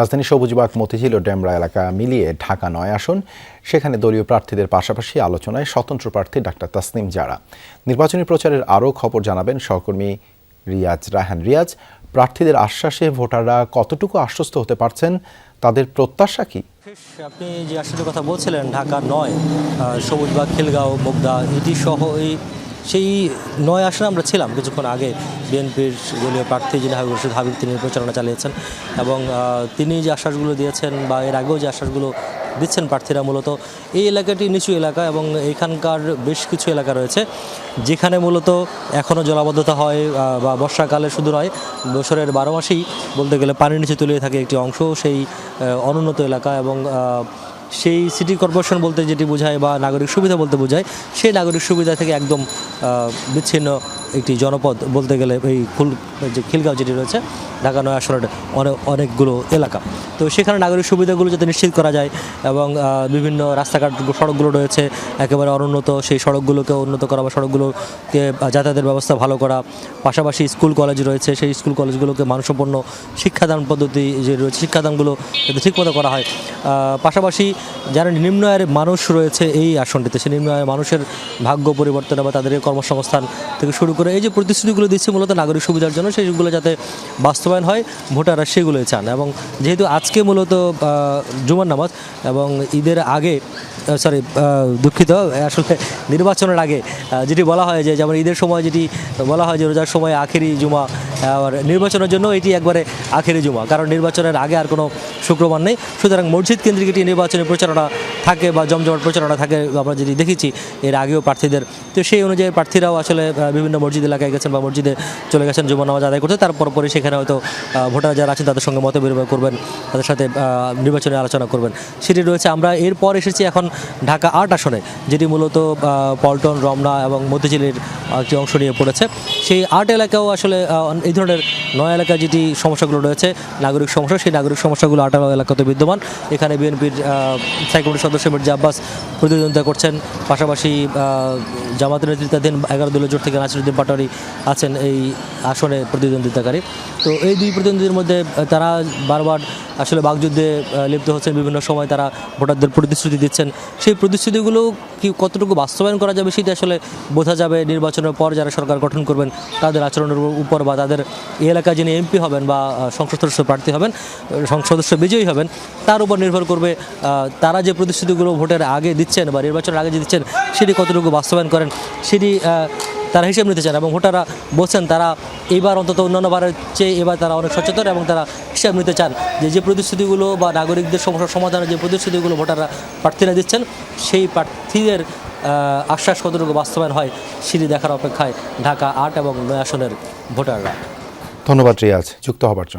রাজধানীর সবুজবাগ মতিঝিল ও ডেমরা এলাকা মিলিয়ে ঢাকা ৯ আসন, সেখানে দলীয় প্রার্থীদের পাশাপাশি আলোচনায় স্বতন্ত্র প্রার্থী ডাক্তার তাসনিম জারা। নির্বাচনী প্রচারের আরও খবর জানাবেন সহকর্মী রিয়াজ রায়হান। রিয়াজ, প্রার্থীদের আশ্বাসে ভোটাররা কতটুকু আশ্বস্ত হতে পারছেন, তাদের প্রত্যাশা কি? আপনি যে আসনের কথা বলছিলেন, ঢাকা ৯, সবুজবাগ, খিলগাঁও, মুগদা, এটি সহ সেই ৯ আসনে আমরা ছিলাম কিছুক্ষণ আগে। বিএনপির দলীয় প্রার্থী যিনি হাবিব রশিদ হাবিব, তিনি প্রচারণা চালিয়েছেন এবং তিনি যে আশ্বাসগুলো দিয়েছেন বা এর আগেও যে আশ্বাসগুলো দিচ্ছেন প্রার্থীরা, মূলত এই এলাকাটি নিচু এলাকা এবং এখানকার বেশ কিছু এলাকা রয়েছে যেখানে মূলত এখনও জলাবদ্ধতা হয় বা বর্ষাকালে শুধু নয়, বছরের 12 মাসেই বলতে গেলে পানির নিচে তলিয়ে থাকে একটি অংশ সেই অনুন্নত এলাকা। এবং সেই সিটি কর্পোরেশন বলতে যেটি বোঝায় বা নাগরিক সুবিধা বলতে বোঝায়, সেই নাগরিক সুবিধা থেকে একদম বিচ্ছিন্ন একটি জনপদ বলতে গেলে এই যে খিলগাঁও যেটি রয়েছে ঢাকা ৯ আসনের অনেকগুলো এলাকা। তো সেখানে নাগরিক সুবিধাগুলো যাতে নিশ্চিত করা যায় এবং বিভিন্ন রাস্তাঘাট সড়কগুলো রয়েছে একেবারে অনুন্নত, সেই সড়কগুলোকে উন্নত করা বা সড়কগুলোকে যাতায়াতের ব্যবস্থা ভালো করা, পাশাপাশি স্কুল কলেজ রয়েছে, সেই স্কুল কলেজগুলোকে মানসম্পন্ন শিক্ষাদান পদ্ধতি যে রয়েছে শিক্ষাদানগুলো যাতে ঠিকমতো করা হয়। পাশাপাশি যারা নিম্ন আয়ের মানুষ রয়েছে এই আসনটিতে, সেই নিম্ন আয়ের মানুষের ভাগ্য পরিবর্তন বা তাদের কর্মসংস্থান থেকে শুরু করে এই যে প্রতিশ্রুতিগুলো দিচ্ছে মূলত নাগরিক সুবিধার জন্য, সেইগুলো যাতে বাস্তবায়ন হয়, ভোটাররা সেগুলোই চান। এবং যেহেতু আজকে মূলত জুমার নামাজ এবং ঈদের আগে দুঃখিত, আসলে নির্বাচনের আগে যেটি বলা হয় যে যেমন ঈদের সময় যেটি বলা হয় যে রোজার সময় আখেরি জুমা, আর নির্বাচনের জন্য এটি একবারে আখেরি জুমা, কারণ নির্বাচনের আগে আর কোনো শুক্রবার নেই। সুতরাং মসজিদ কেন্দ্রিক এটি নির্বাচনী প্রচারণা থাকে বা জমজমাট প্রচারণা থাকে, আমরা যেটি দেখেছি এর আগেও প্রার্থীদের। তো সেই অনুযায়ী প্রার্থীরাও আসলে বিভিন্ন মসজিদ এলাকায় গেছেন বা মসজিদে চলে গেছেন জুমা নামাজ আদায় করতে। তারপর পরে সেখানে হয়তো ভোটার যারা আছেন তাদের সঙ্গে মত বিনিময় করবেন, তাদের সাথে নির্বাচনী আলোচনা করবেন, সেটি রয়েছে। আমরা এরপর এসেছি এখন ঢাকা ৮ আসনে, যেটি মূলত পল্টন, রমনা এবং মতিঝিলের একটি অংশ নিয়ে পড়েছে। সেই ৮ এলাকাও আসলে এই ধরনের ৯ এলাকায় যেটি সমস্যাগুলো রয়েছে নাগরিক সমস্যা, সেই নাগরিক সমস্যাগুলো ৮ এলাকাতে বিদ্যমান। এখানে বিএনপির স্থায়ী কমিটির সদস্য মির্জা আব্বাস প্রতিদ্বন্দ্বিতা করছেন, পাশাপাশি জামাতের নেতৃত্বাধীন 11 দলীয় জোট থেকে নাসিরুদ্দিন পাটোয়ারি আছেন এই আসনে প্রতিদ্বন্দ্বিতাকারী। তো এই দুই প্রতিদ্বন্দ্বীর মধ্যে তারা বারবার আসলে বাকযুদ্ধে লিপ্ত হচ্ছেন, বিভিন্ন সময় তারা ভোটারদের প্রতিশ্রুতি দিচ্ছেন। সেই প্রতিশ্রুতিগুলো কি কতটুকু বাস্তবায়ন করা যাবে সেটা আসলে বোঝা যাবে নির্বাচনের পর যারা সরকার গঠন করবেন তাদের আচরণের উপর, বা তাদের এই এলাকায় যিনি এমপি হবেন বা সংসদ সদস্য প্রার্থী হবেন, সংসদ সদস্য বিজয়ী হবেন, তার উপর নির্ভর করবে তারা যে প্রতিশ্রুতিগুলো ভোটের আগে দিচ্ছেন বা নির্বাচনের আগে যে দিচ্ছেন সেটি কতটুকু বাস্তবায়ন করেন সেটি তারা হিসেব নিতে চান। এবং ভোটাররা বলছেন তারা এইবার অন্তত অন্যান্য বারের চেয়ে এবার তারা অনেক সচেতন এবং তারা হিসাব নিতে চান যে প্রতিশ্রুতিগুলো বা নাগরিকদের সমস্যার সমাধানের যে প্রতিশ্রুতিগুলো ভোটাররা প্রার্থীরা দিচ্ছেন, সেই প্রার্থীদের আশ্বাস কতটুকু বাস্তবায়ন হয় সেটি দেখার অপেক্ষায় ঢাকা ৮ এবং ৯ আসনের ভোটাররা। ধন্যবাদ রিয়াজ যুক্ত হবার জন্য।